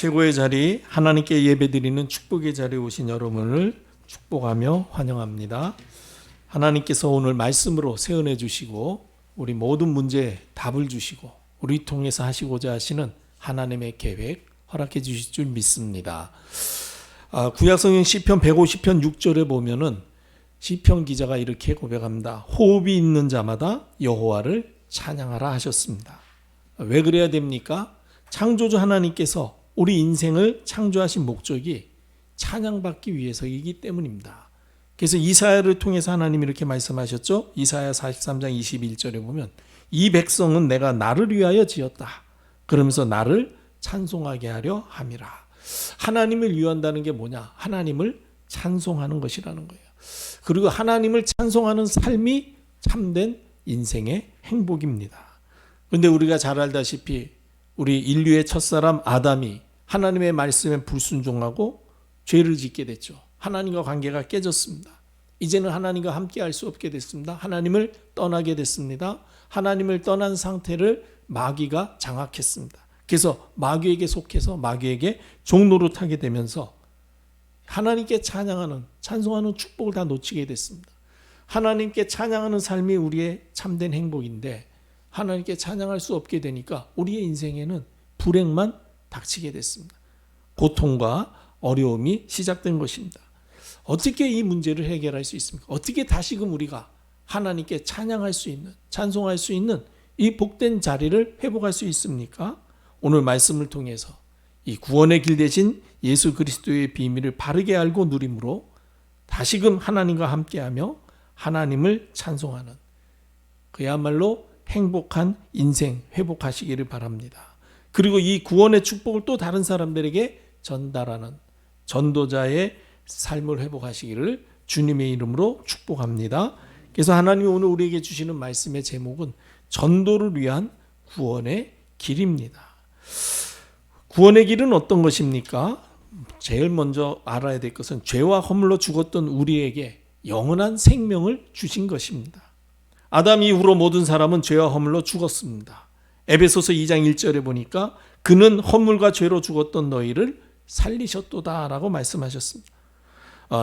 최고의 자리, 하나님께 예배드리는 축복의 자리에 오신 여러분을 축복하며 환영합니다. 하나님께서 오늘 말씀으로 세운해 주시고 우리 모든 문제에 답을 주시고 우리 통해서 하시고자 하시는 하나님의 계획 허락해 주실 줄 믿습니다. 구약성경 시편 150편 6절에 보면은 시편 기자가 이렇게 고백합니다. 호흡이 있는 자마다 여호와를 찬양하라 하셨습니다. 왜 그래야 됩니까? 창조주 하나님께서 우리 인생을 창조하신 목적이 찬양받기 위해서이기 때문입니다. 그래서 이사야를 통해서 하나님이 이렇게 말씀하셨죠. 이사야 43장 21절에 보면 이 백성은 내가 나를 위하여 지었다. 그러면서 나를 찬송하게 하려 함이라. 하나님을 위한다는 게 뭐냐? 하나님을 찬송하는 것이라는 거예요. 그리고 하나님을 찬송하는 삶이 참된 인생의 행복입니다. 그런데 우리가 잘 알다시피 우리 인류의 첫사람 아담이 하나님의 말씀에 불순종하고 죄를 짓게 됐죠. 하나님과 관계가 깨졌습니다. 이제는 하나님과 함께 할 수 없게 됐습니다. 하나님을 떠나게 됐습니다. 하나님을 떠난 상태를 마귀가 장악했습니다. 그래서 마귀에게 속해서 마귀에게 종노릇하게 되면서 하나님께 찬송하는 축복을 다 놓치게 됐습니다. 하나님께 찬양하는 삶이 우리의 참된 행복인데 하나님께 찬양할 수 없게 되니까 우리의 인생에는 불행만 닥치게 됐습니다. 고통과 어려움이 시작된 것입니다. 어떻게 이 문제를 해결할 수 있습니까? 어떻게 다시금 우리가 하나님께 찬양할 수 있는, 찬송할 수 있는 이 복된 자리를 회복할 수 있습니까? 오늘 말씀을 통해서 이 구원의 길 대신 예수 그리스도의 비밀을 바르게 알고 누림으로 다시금 하나님과 함께하며 하나님을 찬송하는 그야말로 행복한 인생 회복하시기를 바랍니다. 그리고 이 구원의 축복을 또 다른 사람들에게 전달하는 전도자의 삶을 회복하시기를 주님의 이름으로 축복합니다. 그래서 하나님이 오늘 우리에게 주시는 말씀의 제목은 전도를 위한 구원의 길입니다. 구원의 길은 어떤 것입니까? 제일 먼저 알아야 될 것은 죄와 허물로 죽었던 우리에게 영원한 생명을 주신 것입니다. 아담 이후로 모든 사람은 죄와 허물로 죽었습니다. 에베소서 2장 1절에 보니까 그는 허물과 죄로 죽었던 너희를 살리셨도다 라고 말씀하셨습니다.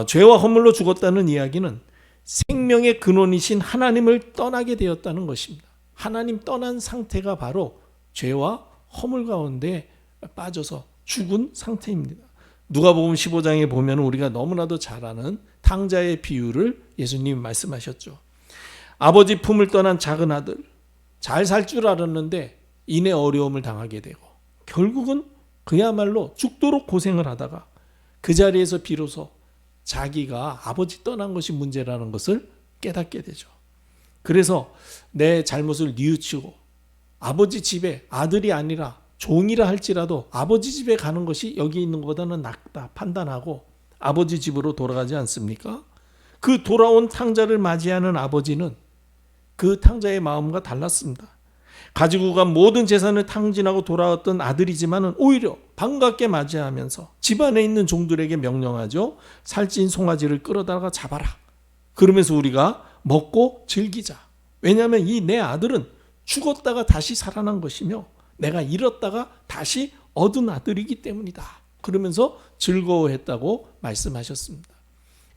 죄와 허물로 죽었다는 이야기는 생명의 근원이신 하나님을 떠나게 되었다는 것입니다. 하나님 떠난 상태가 바로 죄와 허물 가운데 빠져서 죽은 상태입니다. 누가복음 15장에 보면 우리가 너무나도 잘 아는 탕자의 비유를 예수님이 말씀하셨죠. 아버지 품을 떠난 작은 아들, 잘 살 줄 알았는데 이내 어려움을 당하게 되고 결국은 그야말로 죽도록 고생을 하다가 그 자리에서 비로소 자기가 아버지 떠난 것이 문제라는 것을 깨닫게 되죠. 그래서 내 잘못을 뉘우치고 아버지 집에 아들이 아니라 종이라 할지라도 아버지 집에 가는 것이 여기 있는 것보다는 낫다 판단하고 아버지 집으로 돌아가지 않습니까? 그 돌아온 탕자를 맞이하는 아버지는 그 탕자의 마음과 달랐습니다. 가지고 간 모든 재산을 탕진하고 돌아왔던 아들이지만은 오히려 반갑게 맞이하면서 집안에 있는 종들에게 명령하죠. 살찐 송아지를 끌어다가 잡아라. 그러면서 우리가 먹고 즐기자. 왜냐하면 이 내 아들은 죽었다가 다시 살아난 것이며 내가 잃었다가 다시 얻은 아들이기 때문이다. 그러면서 즐거워했다고 말씀하셨습니다.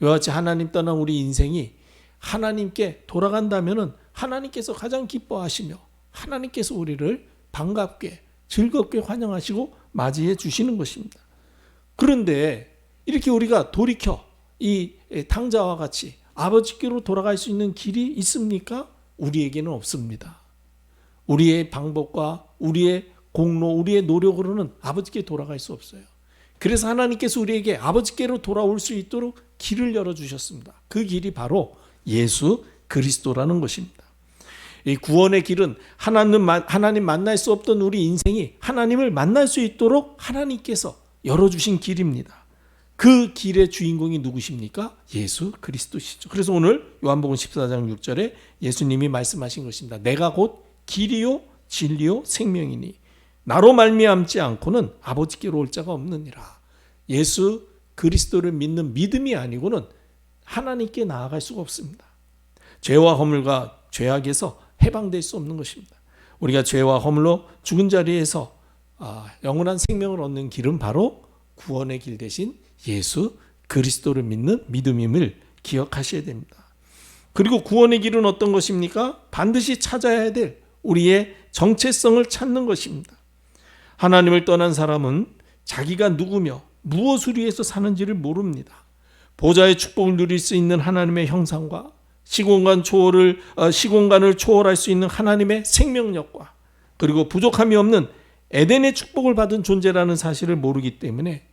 이와 같이 하나님 떠난 우리 인생이 하나님께 돌아간다면은 하나님께서 가장 기뻐하시며 하나님께서 우리를 반갑게 즐겁게 환영하시고 맞이해 주시는 것입니다. 그런데 이렇게 우리가 돌이켜 이 탕자와 같이 아버지께로 돌아갈 수 있는 길이 있습니까? 우리에게는 없습니다. 우리의 방법과 우리의 공로, 우리의 노력으로는 아버지께 돌아갈 수 없어요. 그래서 하나님께서 우리에게 아버지께로 돌아올 수 있도록 길을 열어주셨습니다. 그 길이 바로 예수 그리스도라는 것입니다. 이 구원의 길은 하나님 만날 수 없던 우리 인생이 하나님을 만날 수 있도록 하나님께서 열어주신 길입니다. 그 길의 주인공이 누구십니까? 예수 그리스도시죠. 그래서 오늘 요한복음 14장 6절에 예수님이 말씀하신 것입니다. 내가 곧 길이요 진리요 생명이니 나로 말미암지 않고는 아버지께로 올 자가 없느니라. 예수 그리스도를 믿는 믿음이 아니고는 하나님께 나아갈 수가 없습니다. 죄와 허물과 죄악에서 해방될 수 없는 것입니다. 우리가 죄와 허물로 죽은 자리에서 영원한 생명을 얻는 길은 바로 구원의 길 대신 예수 그리스도를 믿는 믿음임을 기억하셔야 됩니다. 그리고 구원의 길은 어떤 것입니까? 반드시 찾아야 될 우리의 정체성을 찾는 것입니다. 하나님을 떠난 사람은 자기가 누구며 무엇을 위해서 사는지를 모릅니다. 보좌의 축복을 누릴 수 있는 하나님의 형상과 시공간을 초월할 수 있는 하나님의 생명력과 그리고 부족함이 없는 에덴의 축복을 받은 존재라는 사실을 모르기 때문에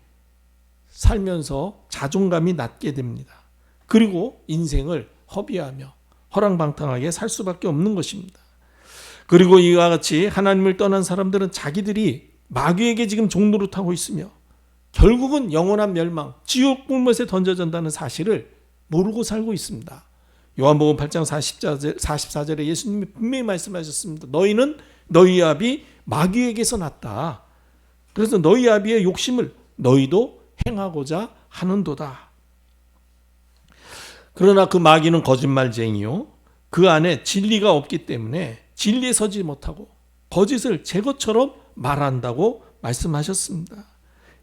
살면서 자존감이 낮게 됩니다. 그리고 인생을 허비하며 허랑방탕하게 살 수밖에 없는 것입니다. 그리고 이와 같이 하나님을 떠난 사람들은 자기들이 마귀에게 지금 종노릇하고 있으며 결국은 영원한 멸망, 지옥 불못에 던져진다는 사실을 모르고 살고 있습니다. 요한복음 8장 44절에 예수님이 분명히 말씀하셨습니다. 너희는 너희 아비 마귀에게서 났다. 그래서 너희 아비의 욕심을 너희도 행하고자 하는도다. 그러나 그 마귀는 거짓말쟁이요, 그 안에 진리가 없기 때문에 진리에 서지 못하고 거짓을 제 것처럼 말한다고 말씀하셨습니다.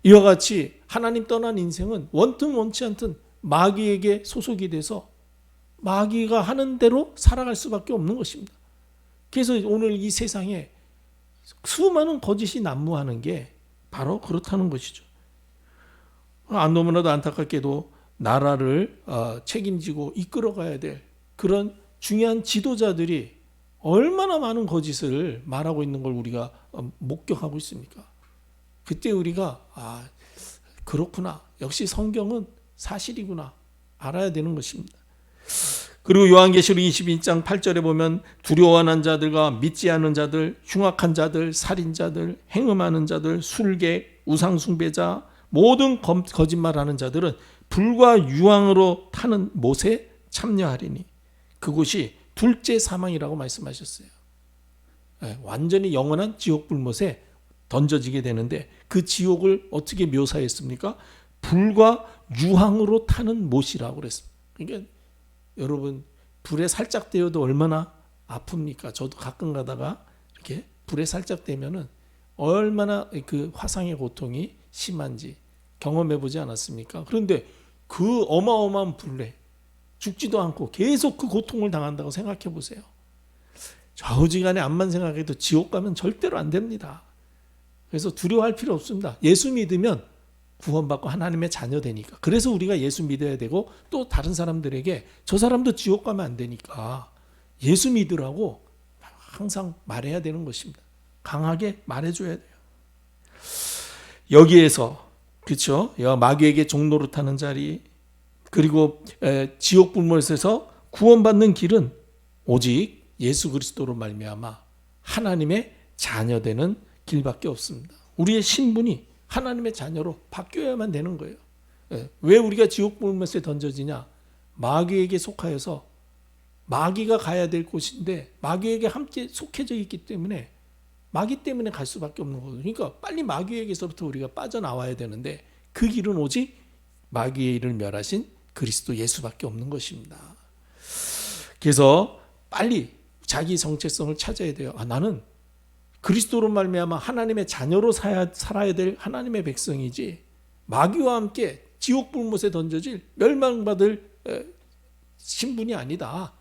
이와 같이 하나님 떠난 인생은 원튼 원치 않든 마귀에게 소속이 돼서 마귀가 하는 대로 살아갈 수밖에 없는 것입니다. 그래서 오늘 이 세상에 수많은 거짓이 난무하는 게 바로 그렇다는 것이죠. 너무나도 안타깝게도 나라를 책임지고 이끌어가야 될 그런 중요한 지도자들이 얼마나 많은 거짓을 말하고 있는 걸 우리가 목격하고 있습니까? 그때 우리가 그렇구나, 역시 성경은 사실이구나 알아야 되는 것입니다. 그리고 요한계시록 22장 8절에 보면 두려워하는 자들과 믿지 않는 자들, 흉악한 자들, 살인자들, 행음하는 자들, 술객, 우상숭배자, 모든 거짓말하는 자들은 불과 유황으로 타는 못에 참여하리니 그곳이 둘째 사망이라고 말씀하셨어요. 완전히 영원한 지옥 불못에 던져지게 되는데 그 지옥을 어떻게 묘사했습니까? 불과 유황으로 타는 못이라고 그랬습니다. 그러니까 여러분, 불에 살짝 데워도 얼마나 아픕니까? 저도 가끔 가다가 이렇게 불에 살짝 데면은 얼마나 그 화상의 고통이 심한지 경험해 보지 않았습니까? 그런데 그 어마어마한 불에 죽지도 않고 계속 그 고통을 당한다고 생각해 보세요. 좌우지간에 암만 생각해도 지옥 가면 절대로 안 됩니다. 그래서 두려워할 필요 없습니다. 예수 믿으면 구원받고 하나님의 자녀 되니까. 그래서 우리가 예수 믿어야 되고 또 다른 사람들에게 저 사람도 지옥 가면 안 되니까 예수 믿으라고 항상 말해야 되는 것입니다. 강하게 말해줘야 돼요. 여기에서 그렇죠? 마귀에게 종노릇하는 자리, 그리고 지옥 불못에서 구원받는 길은 오직 예수 그리스도로 말미암아 하나님의 자녀되는 길밖에 없습니다. 우리의 신분이 하나님의 자녀로 바뀌어야만 되는 거예요. 왜 우리가 지옥 불못에 던져지냐? 마귀에게 속하여서 마귀가 가야 될 곳인데 마귀에게 함께 속해져 있기 때문에 마귀 때문에 갈 수밖에 없는 거거든요. 그러니까 빨리 마귀에게서부터 우리가 빠져나와야 되는데 그 길은 오직 마귀의 일을 멸하신 그리스도 예수밖에 없는 것입니다. 그래서 빨리 자기 정체성을 찾아야 돼요. 나는 그리스도로 말미암아 하나님의 자녀로 살아야 될 하나님의 백성이지 마귀와 함께 지옥 불못에 던져질 멸망받을 신분이 아니다.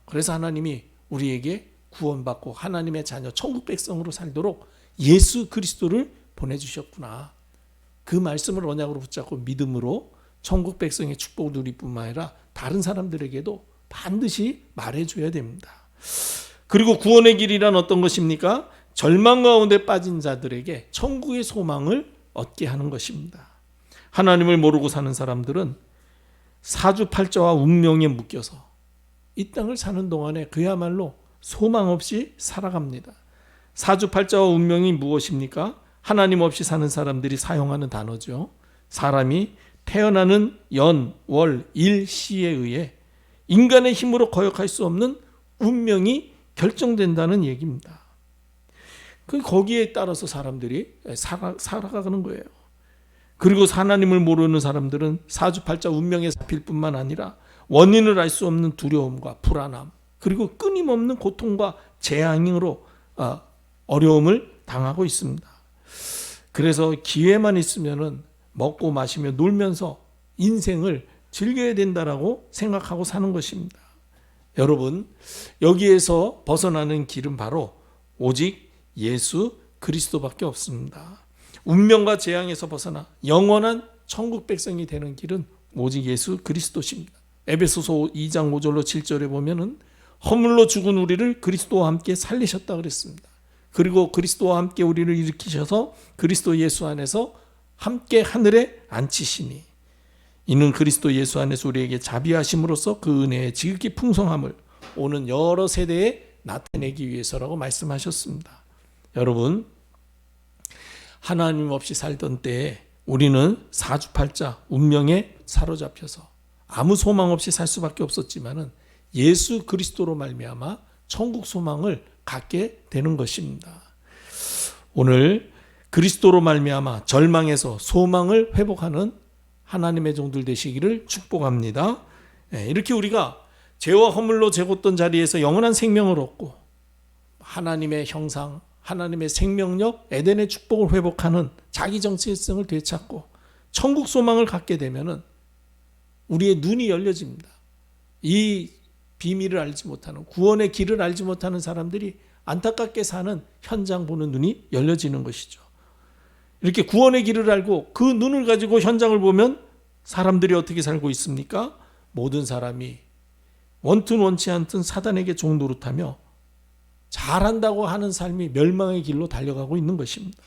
그래서 하나님이 우리에게 구원받고 하나님의 자녀 천국 백성으로 살도록 예수 그리스도를 보내주셨구나. 그 말씀을 언약으로 붙잡고 믿음으로 천국 백성의 축복을 누릴 뿐만 아니라 다른 사람들에게도 반드시 말해줘야 됩니다. 그리고 구원의 길이란 어떤 것입니까? 절망 가운데 빠진 자들에게 천국의 소망을 얻게 하는 것입니다. 하나님을 모르고 사는 사람들은 사주팔자와 운명에 묶여서 이 땅을 사는 동안에 그야말로 소망 없이 살아갑니다. 사주팔자와 운명이 무엇입니까? 하나님 없이 사는 사람들이 사용하는 단어죠. 사람이 태어나는 연, 월, 일, 시에 의해 인간의 힘으로 거역할 수 없는 운명이 결정된다는 얘기입니다. 거기에 따라서 사람들이 살아가는 거예요. 그리고 하나님을 모르는 사람들은 사주팔자 운명에 잡힐 뿐만 아니라 원인을 알 수 없는 두려움과 불안함, 그리고 끊임없는 고통과 재앙으로 어려움을 당하고 있습니다. 그래서 기회만 있으면은 먹고 마시며 놀면서 인생을 즐겨야 된다라고 생각하고 사는 것입니다. 여러분, 여기에서 벗어나는 길은 바로 오직 예수 그리스도밖에 없습니다. 운명과 재앙에서 벗어나 영원한 천국 백성이 되는 길은 오직 예수 그리스도십니다. 에베소서 2장 5절로 7절에 보면은 허물로 죽은 우리를 그리스도와 함께 살리셨다 그랬습니다. 그리고 그리스도와 함께 우리를 일으키셔서 그리스도 예수 안에서 함께 하늘에 앉히시니 이는 그리스도 예수 안에서 우리에게 자비하심으로써 그 은혜의 지극히 풍성함을 오는 여러 세대에 나타내기 위해서라고 말씀하셨습니다. 여러분, 하나님 없이 살던 때에 우리는 사주팔자 운명에 사로잡혀서 아무 소망 없이 살 수밖에 없었지만은 예수 그리스도로 말미암아 천국 소망을 갖게 되는 것입니다. 오늘 그리스도로 말미암아 절망에서 소망을 회복하는 하나님의 종들 되시기를 축복합니다. 이렇게 우리가 죄와 허물로 죄고던 자리에서 영원한 생명을 얻고 하나님의 형상, 하나님의 생명력, 에덴의 축복을 회복하는 자기 정체성을 되찾고 천국 소망을 갖게 되면은 우리의 눈이 열려집니다. 이 비밀을 알지 못하는, 구원의 길을 알지 못하는 사람들이 안타깝게 사는 현장 보는 눈이 열려지는 것이죠. 이렇게 구원의 길을 알고 그 눈을 가지고 현장을 보면 사람들이 어떻게 살고 있습니까? 모든 사람이 원튼 원치 않든 사단에게 종노릇하며 잘한다고 하는 삶이 멸망의 길로 달려가고 있는 것입니다.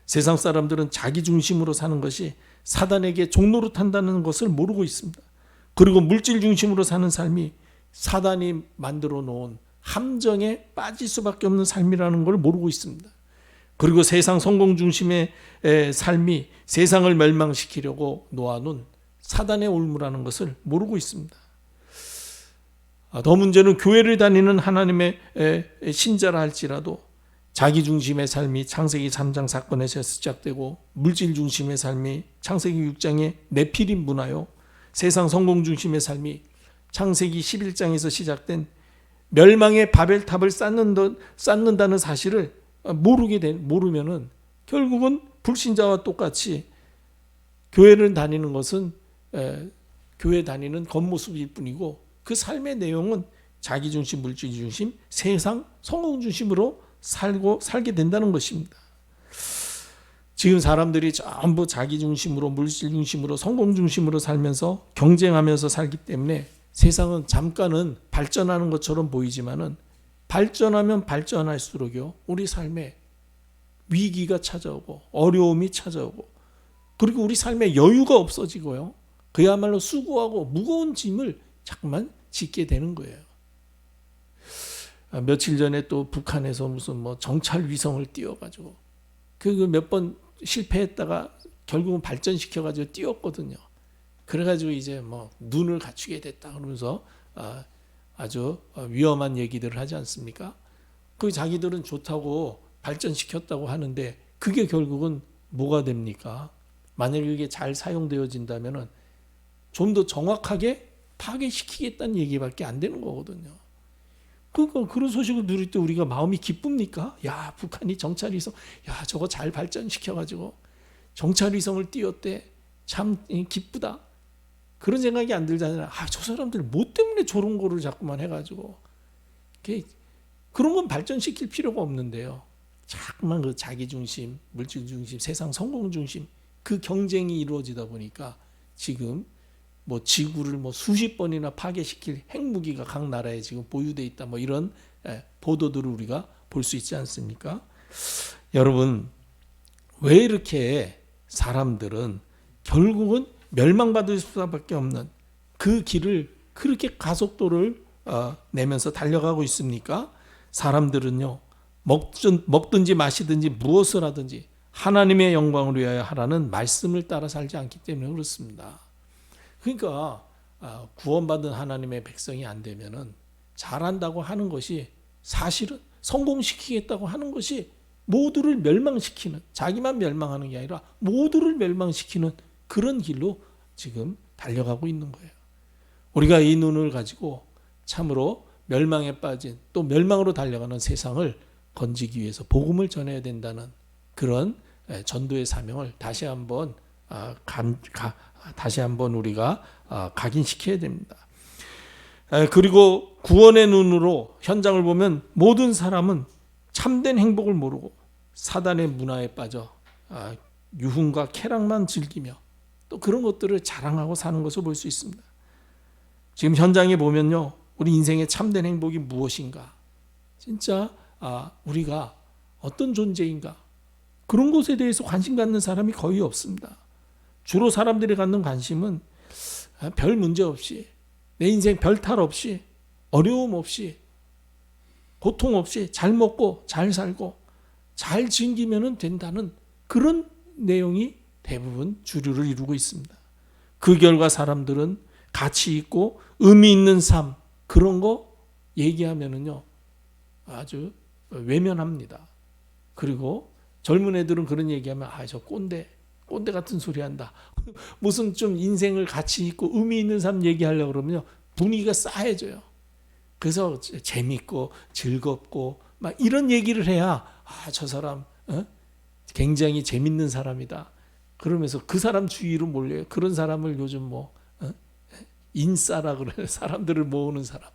세상 사람들은 자기 중심으로 사는 것이 사단에게 종노릇한다는 것을 모르고 있습니다. 그리고 물질 중심으로 사는 삶이 사단이 만들어 놓은 함정에 빠질 수밖에 없는 삶이라는 걸 모르고 있습니다. 그리고 세상 성공 중심의 삶이 세상을 멸망시키려고 놓아놓은 사단의 올무라는 것을 모르고 있습니다. 더 문제는 교회를 다니는 하나님의 신자라 할지라도 자기 중심의 삶이 창세기 3장 사건에서 시작되고 물질 중심의 삶이 창세기 6장의 네피림 문화요, 세상 성공 중심의 삶이 창세기 11장에서 시작된 멸망의 바벨탑을 쌓는다는 사실을 모르면은 결국은 불신자와 똑같이 교회를 다니는 것은 교회 다니는 겉모습일 뿐이고 그 삶의 내용은 자기 중심, 물질 중심, 세상 성공 중심으로 살게 된다는 것입니다. 지금 사람들이 전부 자기 중심으로, 물질 중심으로, 성공 중심으로 살면서 경쟁하면서 살기 때문에 세상은 잠깐은 발전하는 것처럼 보이지만은 발전하면 발전할수록요 우리 삶에 위기가 찾아오고 어려움이 찾아오고 그리고 우리 삶에 여유가 없어지고요 그야말로 수고하고 무거운 짐을 자꾸만 짓게 되는 거예요. 며칠 전에 또 북한에서 무슨 정찰 위성을 띄워가지고 그 몇 번 실패했다가 결국은 발전시켜가지고 띄웠거든요. 그래가지고 이제 눈을 갖추게 됐다 그러면서 아주 위험한 얘기들을 하지 않습니까? 그 자기들은 좋다고 발전시켰다고 하는데 그게 결국은 뭐가 됩니까? 만약에 이게 잘 사용되어진다면은 좀 더 정확하게 파괴시키겠다는 얘기밖에 안 되는 거거든요. 그러니까 그런 소식을 들을 때 우리가 마음이 기쁩니까? 야, 북한이 정찰위성, 야, 저거 잘 발전시켜가지고 정찰위성을 띄웠대. 참 기쁘다. 그런 생각이 안 들잖아요. 저 사람들 뭐 때문에 저런 거를 자꾸만 해가지고. 그런 건 발전시킬 필요가 없는데요. 자꾸만 그 자기 중심, 물질 중심, 세상 성공 중심, 그 경쟁이 이루어지다 보니까 지금 지구를 수십 번이나 파괴시킬 핵무기가 각 나라에 지금 보유돼 있다. 이런 보도들을 우리가 볼 수 있지 않습니까? 여러분, 왜 이렇게 사람들은 결국은 멸망받을 수밖에 없는 그 길을 그렇게 가속도를 내면서 달려가고 있습니까? 사람들은요, 먹든지 마시든지 무엇을 하든지 하나님의 영광을 위하여 하라는 말씀을 따라 살지 않기 때문에 그렇습니다. 그러니까 구원받은 하나님의 백성이 안 되면은 잘한다고 하는 것이 사실은 성공시키겠다고 하는 것이 모두를 멸망시키는, 자기만 멸망하는 게 아니라 모두를 멸망시키는 그런 길로 지금 달려가고 있는 거예요. 우리가 이 눈을 가지고 참으로 멸망에 빠진 또 멸망으로 달려가는 세상을 건지기 위해서 복음을 전해야 된다는 그런 전도의 사명을 다시 한번 우리가 각인시켜야 됩니다. 그리고 구원의 눈으로 현장을 보면 모든 사람은 참된 행복을 모르고 사단의 문화에 빠져 유흥과 쾌락만 즐기며 또 그런 것들을 자랑하고 사는 것을 볼 수 있습니다. 지금 현장에 보면요, 우리 인생의 참된 행복이 무엇인가? 진짜 우리가 어떤 존재인가? 그런 것에 대해서 관심 갖는 사람이 거의 없습니다. 주로 사람들이 갖는 관심은 별 문제 없이, 내 인생 별 탈 없이, 어려움 없이, 고통 없이 잘 먹고 잘 살고 잘 즐기면 된다는 그런 내용이 대부분 주류를 이루고 있습니다. 그 결과 사람들은 가치 있고 의미 있는 삶, 그런 거 얘기하면은요 아주 외면합니다. 그리고 젊은 애들은 그런 얘기하면 저 꼰대 같은 소리 한다. 무슨 좀 인생을 가치 있고 의미 있는 삶 얘기하려고 그러면요 분위기가 싸해져요. 그래서 재밌고 즐겁고 막 이런 얘기를 해야 저 사람 굉장히 재밌는 사람이다. 그러면서 그 사람 주위로 몰려요. 그런 사람을 요즘 인싸라 그래요. 사람들을 모으는 사람.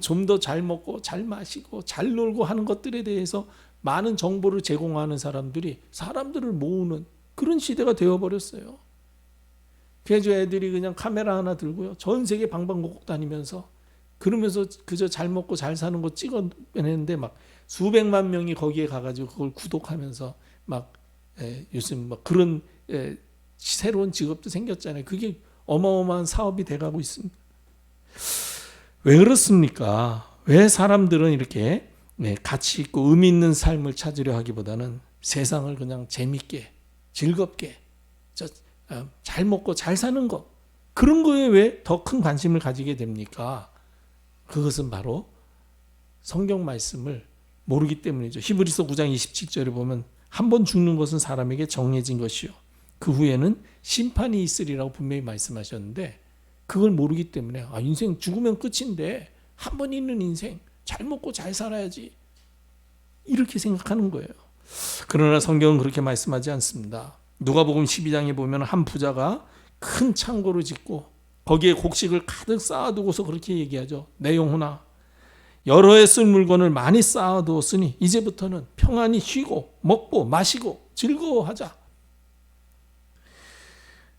좀 더 잘 먹고 잘 마시고 잘 놀고 하는 것들에 대해서 많은 정보를 제공하는 사람들이 사람들을 모으는 그런 시대가 되어버렸어요. 그래서 애들이 그냥 카메라 하나 들고요, 전 세계 방방곡곡 다니면서 그러면서 그저 잘 먹고 잘 사는 거 찍어내는데 막 수백만 명이 거기에 가가지고 그걸 구독하면서 막 요즘 막 그런 새로운 직업도 생겼잖아요. 그게 어마어마한 사업이 돼가고 있습니다. 왜 그렇습니까? 왜 사람들은 이렇게 가치 있고 의미 있는 삶을 찾으려 하기보다는 세상을 그냥 재밌게 즐겁게 잘 먹고 잘 사는 것, 그런 거에 왜 더 큰 관심을 가지게 됩니까? 그것은 바로 성경 말씀을 모르기 때문이죠. 히브리서 9장 27절에 보면 한 번 죽는 것은 사람에게 정해진 것이요 그 후에는 심판이 있으리라고 분명히 말씀하셨는데 그걸 모르기 때문에 인생 죽으면 끝인데 한 번 있는 인생 잘 먹고 잘 살아야지 이렇게 생각하는 거예요. 그러나 성경은 그렇게 말씀하지 않습니다. 누가복음 12장에 보면 한 부자가 큰 창고를 짓고 거기에 곡식을 가득 쌓아두고서 그렇게 얘기하죠. 내 영혼아, 여러 해 쓸 물건을 많이 쌓아두었으니 이제부터는 평안히 쉬고 먹고 마시고 즐거워하자.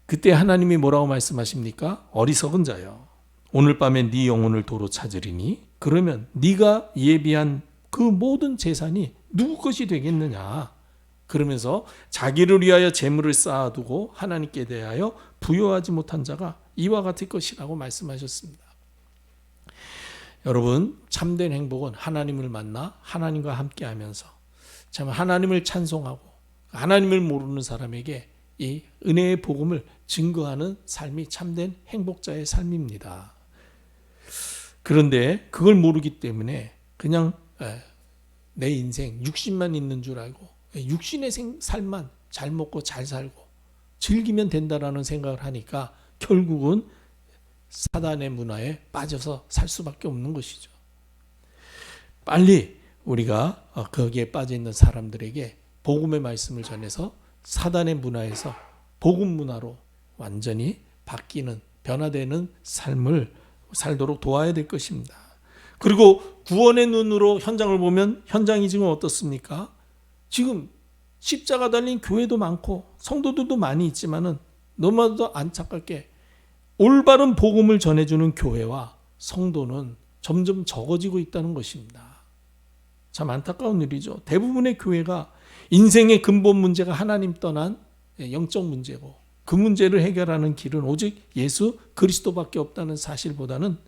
그때 하나님이 뭐라고 말씀하십니까? 어리석은 자여, 오늘 밤에 네 영혼을 도로 찾으리니 그러면 네가 예비한 그 모든 재산이 누구 것이 되겠느냐. 그러면서 자기를 위하여 재물을 쌓아두고 하나님께 대하여 부여하지 못한 자가 이와 같을 것이라고 말씀하셨습니다. 여러분, 참된 행복은 하나님을 만나 하나님과 함께하면서 참 하나님을 찬송하고 하나님을 모르는 사람에게 이 은혜의 복음을 증거하는 삶이 참된 행복자의 삶입니다. 그런데 그걸 모르기 때문에 그냥 내 인생 육신만 있는 줄 알고 육신의 삶만 잘 먹고 잘 살고 즐기면 된다라는 생각을 하니까 결국은 사단의 문화에 빠져서 살 수밖에 없는 것이죠. 빨리 우리가 거기에 빠져 있는 사람들에게 복음의 말씀을 전해서 사단의 문화에서 복음 문화로 완전히 바뀌는 변화되는 삶을 살도록 도와야 될 것입니다. 그리고 구원의 눈으로 현장을 보면 현장이 지금 어떻습니까? 지금 십자가 달린 교회도 많고 성도들도 많이 있지만은 너무나도 안타깝게 올바른 복음을 전해주는 교회와 성도는 점점 적어지고 있다는 것입니다. 참 안타까운 일이죠. 대부분의 교회가 인생의 근본 문제가 하나님 떠난 영적 문제고 그 문제를 해결하는 길은 오직 예수 그리스도밖에 없다는 사실보다는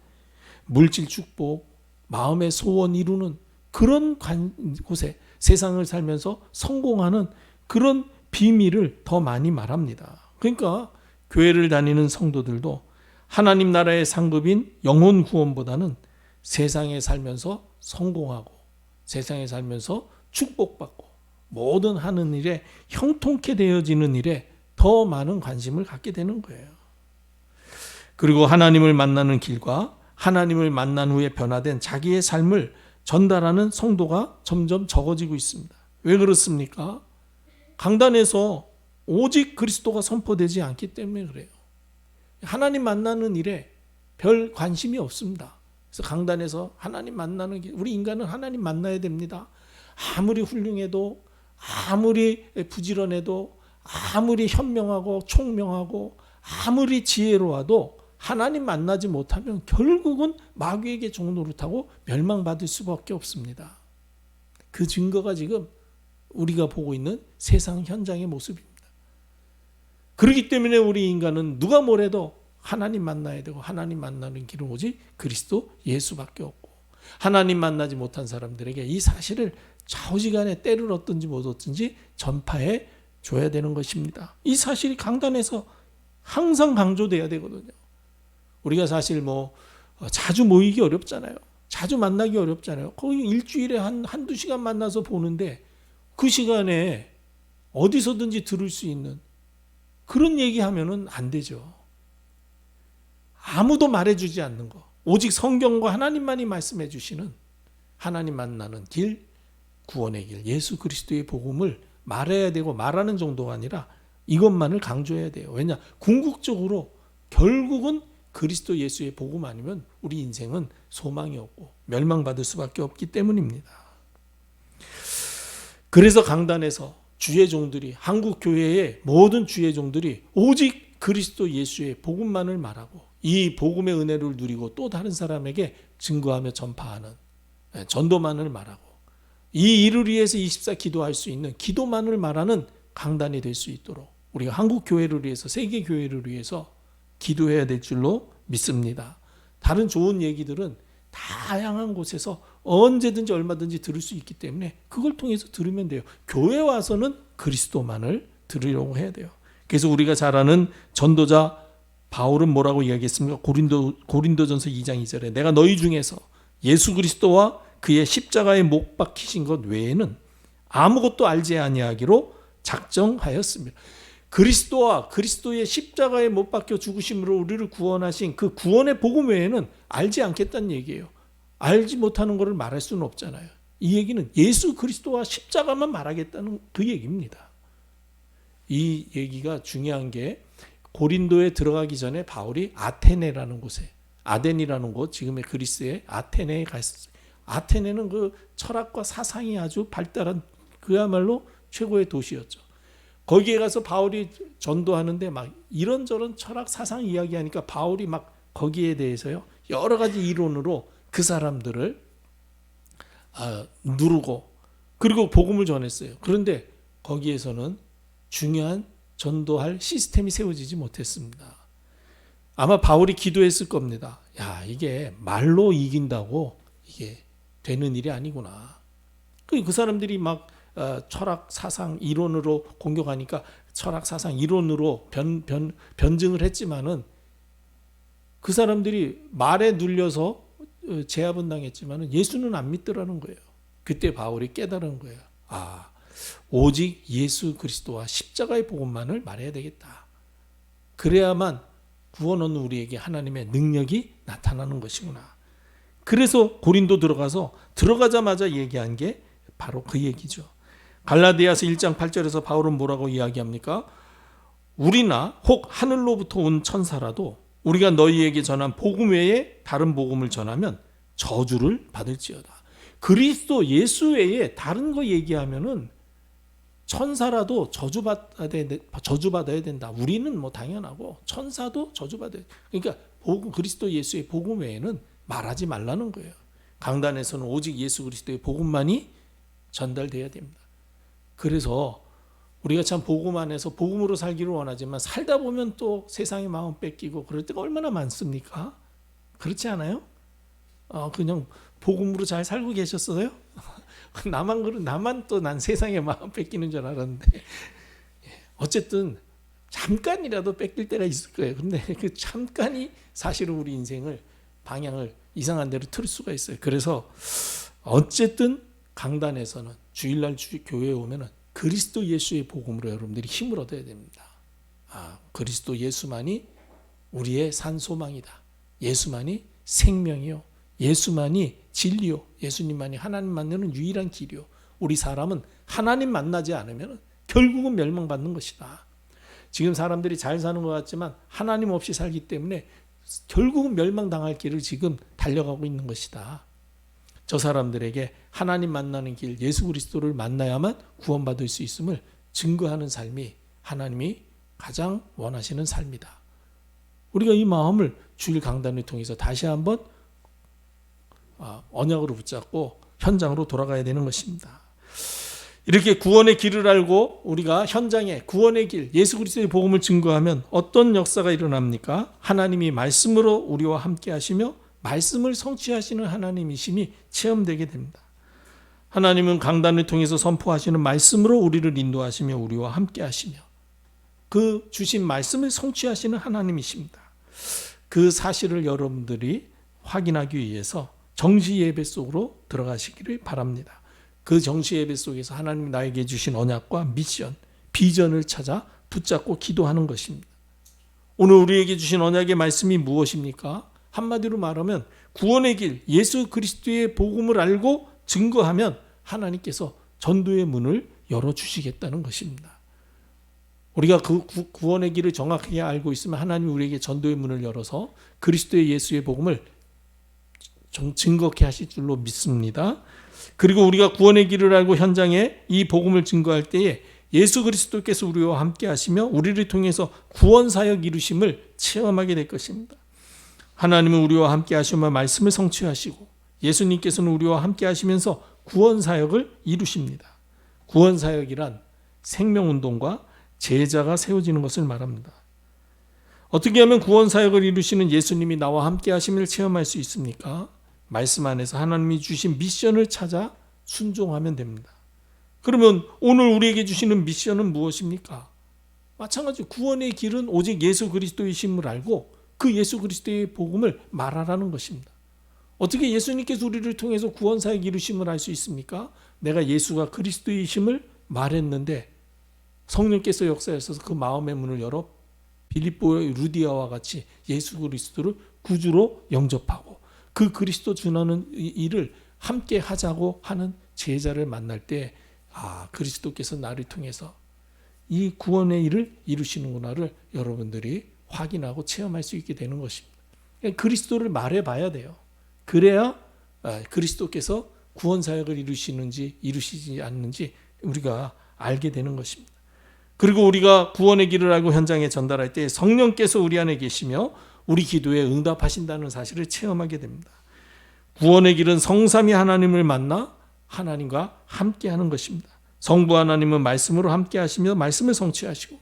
물질 축복, 마음의 소원 이루는 그런 곳에 세상을 살면서 성공하는 그런 비밀을 더 많이 말합니다. 그러니까 교회를 다니는 성도들도 하나님 나라의 상급인 영혼 구원보다는 세상에 살면서 성공하고 세상에 살면서 축복받고 모든 하는 일에 형통케 되어지는 일에 더 많은 관심을 갖게 되는 거예요. 그리고 하나님을 만나는 길과 하나님을 만난 후에 변화된 자기의 삶을 전달하는 성도가 점점 적어지고 있습니다. 왜 그렇습니까? 강단에서 오직 그리스도가 선포되지 않기 때문에 그래요. 하나님 만나는 일에 별 관심이 없습니다. 그래서 강단에서 하나님 만나는 길, 우리 인간은 하나님 만나야 됩니다. 아무리 훌륭해도, 아무리 부지런해도, 아무리 현명하고 총명하고, 아무리 지혜로워도 하나님 만나지 못하면 결국은 마귀에게 종노릇하고 멸망받을 수밖에 없습니다. 그 증거가 지금 우리가 보고 있는 세상 현장의 모습입니다. 그렇기 때문에 우리 인간은 누가 뭐래도 하나님 만나야 되고, 하나님 만나는 길은 오직 그리스도 예수밖에 없고, 하나님 만나지 못한 사람들에게 이 사실을 좌우지간에 때를 얻든지 못 얻든지 전파해 줘야 되는 것입니다. 이 사실이 강단에서 항상 강조돼야 되거든요. 우리가 사실 자주 모이기 어렵잖아요. 자주 만나기 어렵잖아요. 거의 일주일에 한두 시간 만나서 보는데 그 시간에 어디서든지 들을 수 있는 그런 얘기하면은 안 되죠. 아무도 말해주지 않는 거. 오직 성경과 하나님만이 말씀해 주시는 하나님 만나는 길, 구원의 길, 예수 그리스도의 복음을 말해야 되고, 말하는 정도가 아니라 이것만을 강조해야 돼요. 왜냐? 궁극적으로 결국은 그리스도 예수의 복음 아니면 우리 인생은 소망이 없고 멸망받을 수밖에 없기 때문입니다. 그래서 강단에서 주의 종들이, 한국 교회의 모든 주의 종들이 오직 그리스도 예수의 복음만을 말하고 이 복음의 은혜를 누리고 또 다른 사람에게 증거하며 전파하는 전도만을 말하고 이 일을 위해서 24 기도할 수 있는 기도만을 말하는 강단이 될 수 있도록 우리가 한국 교회를 위해서, 세계 교회를 위해서 기도해야 될 줄로 믿습니다. 다른 좋은 얘기들은 다양한 곳에서 언제든지 얼마든지 들을 수 있기 때문에 그걸 통해서 들으면 돼요. 교회 와서는 그리스도만을 들으려고 해야 돼요. 그래서 우리가 잘 아는 전도자 바울은 뭐라고 이야기했습니까? 고린도전서 2장 2절에 내가 너희 중에서 예수 그리스도와 그의 십자가에 못 박히신 것 외에는 아무것도 알지 아니하기로 작정하였습니다. 그리스도와 그리스도의 십자가에 못 박혀 죽으심으로 우리를 구원하신 그 구원의 복음 외에는 알지 않겠다는 얘기예요. 알지 못하는 것을 말할 수는 없잖아요. 이 얘기는 예수 그리스도와 십자가만 말하겠다는 그 얘기입니다. 이 얘기가 중요한 게 고린도에 들어가기 전에 바울이 아테네라는 곳에, 아덴이라는 곳, 지금의 그리스의 아테네에 갔어요. 아테네는 그 철학과 사상이 아주 발달한 그야말로 최고의 도시였죠. 거기에 가서 바울이 전도하는데 막 이런저런 철학 사상 이야기하니까 바울이 막 거기에 대해서요 여러 가지 이론으로 그 사람들을 누르고 그리고 복음을 전했어요. 그런데 거기에서는 중요한 전도할 시스템이 세워지지 못했습니다. 아마 바울이 기도했을 겁니다. 야, 이게 말로 이긴다고 이게 되는 일이 아니구나. 그 사람들이 막 철학 사상 이론으로 공격하니까 철학 사상 이론으로 변증을 했지만은 그 사람들이 말에 눌려서 제압은 당했지만은 예수는 안 믿더라는 거예요. 그때 바울이 깨달은 거예요. 오직 예수 그리스도와 십자가의 복음만을 말해야 되겠다. 그래야만 구원 얻는 우리에게 하나님의 능력이 나타나는 것이구나. 그래서 고린도 들어가자마자 얘기한 게 바로 그 얘기죠. 갈라디아서 1장 8절에서 바울은 뭐라고 이야기합니까? 우리나 혹 하늘로부터 온 천사라도 우리가 너희에게 전한 복음 외에 다른 복음을 전하면 저주를 받을지어다. 그리스도 예수 외에 다른 거 얘기하면은 천사라도 저주받아야 된다. 우리는 뭐 당연하고 천사도 저주받아야 된다. 그러니까 그리스도 예수의 복음 외에는 말하지 말라는 거예요. 강단에서는 오직 예수 그리스도의 복음만이 전달돼야 됩니다. 그래서 우리가 참 복음 안에서 복음으로 살기를 원하지만 살다 보면 또 세상의 마음 뺏기고 그럴 때가 얼마나 많습니까? 그렇지 않아요? 그냥 복음으로 잘 살고 계셨어요? 나만 또 난 세상의 마음 뺏기는 줄 알았는데 어쨌든 잠깐이라도 뺏길 때가 있을 거예요. 근데 그 잠깐이 사실은 우리 인생을 방향을 이상한 데로 틀 수가 있어요. 그래서 어쨌든 강단에서는 주일날 교회에 오면은 그리스도 예수의 복음으로 여러분들이 힘을 얻어야 됩니다. 그리스도 예수만이 우리의 산 소망이다. 예수만이 생명이요. 예수만이 진리요. 예수님만이 하나님 만나는 유일한 길이요. 우리 사람은 하나님 만나지 않으면 결국은 멸망받는 것이다. 지금 사람들이 잘 사는 것 같지만 하나님 없이 살기 때문에 결국은 멸망당할 길을 지금 달려가고 있는 것이다. 저 사람들에게 하나님 만나는 길, 예수 그리스도를 만나야만 구원받을 수 있음을 증거하는 삶이 하나님이 가장 원하시는 삶이다. 우리가 이 마음을 주일 강단을 통해서 다시 한번 언약으로 붙잡고 현장으로 돌아가야 되는 것입니다. 이렇게 구원의 길을 알고 우리가 현장에 구원의 길, 예수 그리스도의 복음을 증거하면 어떤 역사가 일어납니까? 하나님이 말씀으로 우리와 함께 하시며 말씀을 성취하시는 하나님이심이 체험되게 됩니다. 하나님은 강단을 통해서 선포하시는 말씀으로 우리를 인도하시며 우리와 함께 하시며 그 주신 말씀을 성취하시는 하나님이십니다. 그 사실을 여러분들이 확인하기 위해서 정시 예배 속으로 들어가시기를 바랍니다. 그 정시 예배 속에서 하나님이 나에게 주신 언약과 미션, 비전을 찾아 붙잡고 기도하는 것입니다. 오늘 우리에게 주신 언약의 말씀이 무엇입니까? 한마디로 말하면 구원의 길, 예수 그리스도의 복음을 알고 증거하면 하나님께서 전도의 문을 열어주시겠다는 것입니다. 우리가 그 구원의 길을 정확하게 알고 있으면 하나님이 우리에게 전도의 문을 열어서 그리스도의 예수의 복음을 증거케 하실 줄로 믿습니다. 그리고 우리가 구원의 길을 알고 현장에 이 복음을 증거할 때에 예수 그리스도께서 우리와 함께 하시며 우리를 통해서 구원 사역 이루심을 체험하게 될 것입니다. 하나님은 우리와 함께 하시며 말씀을 성취하시고 예수님께서는 우리와 함께 하시면서 구원 사역을 이루십니다. 구원 사역이란 생명운동과 제자가 세워지는 것을 말합니다. 어떻게 하면 구원 사역을 이루시는 예수님이 나와 함께 하심을 체험할 수 있습니까? 말씀 안에서 하나님이 주신 미션을 찾아 순종하면 됩니다. 그러면 오늘 우리에게 주시는 미션은 무엇입니까? 마찬가지로 구원의 길은 오직 예수 그리스도이심을 알고 그 예수 그리스도의 복음을 말하라는 것입니다. 어떻게 예수님께서 우리를 통해서 구원 사역 이루심을 알 수 있습니까? 내가 예수가 그리스도이심을 말했는데 성령께서 역사하셔서 그 마음의 문을 열어 빌립보의 루디아와 같이 예수 그리스도를 구주로 영접하고 그 그리스도 전하는 일을 함께 하자고 하는 제자를 만날 때 그리스도께서 나를 통해서 이 구원의 일을 이루시는구나를 여러분들이 확인하고 체험할 수 있게 되는 것입니다. 그리스도를 말해봐야 돼요. 그래야 그리스도께서 구원 사역을 이루시는지 이루시지 않는지 우리가 알게 되는 것입니다. 그리고 우리가 구원의 길을 알고 현장에 전달할 때 성령께서 우리 안에 계시며 우리 기도에 응답하신다는 사실을 체험하게 됩니다. 구원의 길은 성삼위 하나님을 만나 하나님과 함께하는 것입니다. 성부 하나님은 말씀으로 함께하시며 말씀을 성취하시고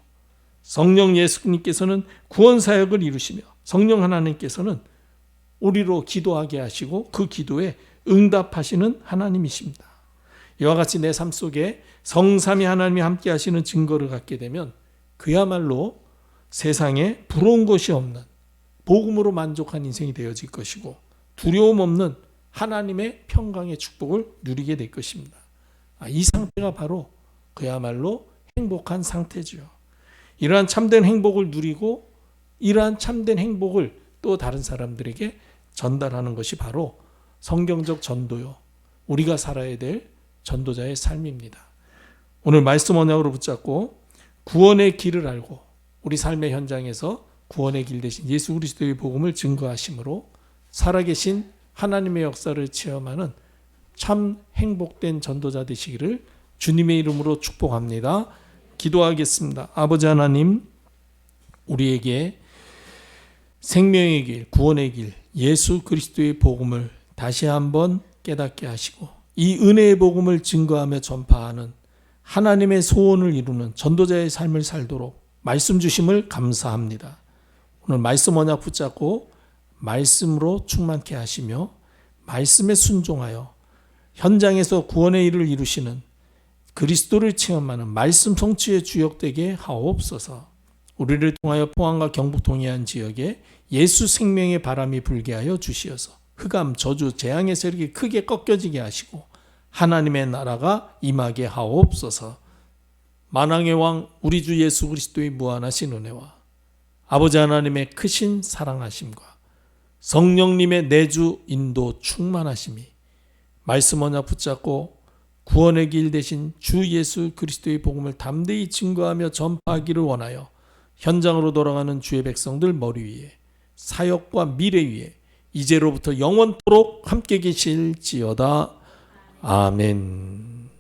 성령 예수님께서는 구원 사역을 이루시며 성령 하나님께서는 우리로 기도하게 하시고 그 기도에 응답하시는 하나님이십니다. 이와 같이 내 삶 속에 성삼위 하나님이 함께 하시는 증거를 갖게 되면 그야말로 세상에 부러운 것이 없는 복음으로 만족한 인생이 되어질 것이고 두려움 없는 하나님의 평강의 축복을 누리게 될 것입니다. 이 상태가 바로 그야말로 행복한 상태죠. 이러한 참된 행복을 누리고 이러한 참된 행복을 또 다른 사람들에게 전달하는 것이 바로 성경적 전도요. 우리가 살아야 될 전도자의 삶입니다. 오늘 말씀 언약으로 붙잡고 구원의 길을 알고 우리 삶의 현장에서 구원의 길 대신 예수 그리스도의 복음을 증거하심으로 살아계신 하나님의 역사를 체험하는 참 행복된 전도자 되시기를 주님의 이름으로 축복합니다. 기도하겠습니다. 아버지 하나님, 우리에게 생명의 길, 구원의 길, 예수 그리스도의 복음을 다시 한번 깨닫게 하시고 이 은혜의 복음을 증거하며 전파하는 하나님의 소원을 이루는 전도자의 삶을 살도록 말씀 주심을 감사합니다. 오늘 말씀 언약 붙잡고 말씀으로 충만케 하시며 말씀에 순종하여 현장에서 구원의 일을 이루시는 그리스도를 체험하는 말씀 성취의 주역되게 하옵소서. 우리를 통하여 포항과 경북 동해안 지역에 예수 생명의 바람이 불게 하여 주시어서 흑암, 저주, 재앙의 세력이 크게 꺾여지게 하시고 하나님의 나라가 임하게 하옵소서. 만왕의 왕 우리 주 예수 그리스도의 무한하신 은혜와 아버지 하나님의 크신 사랑하심과 성령님의 내주 인도 충만하심이 말씀 언약 붙잡고 구원의 길 대신 주 예수 그리스도의 복음을 담대히 증거하며 전파하기를 원하여 현장으로 돌아가는 주의 백성들 머리 위에 사역과 미래 위에 이제로부터 영원토록 함께 계실지어다. 아멘.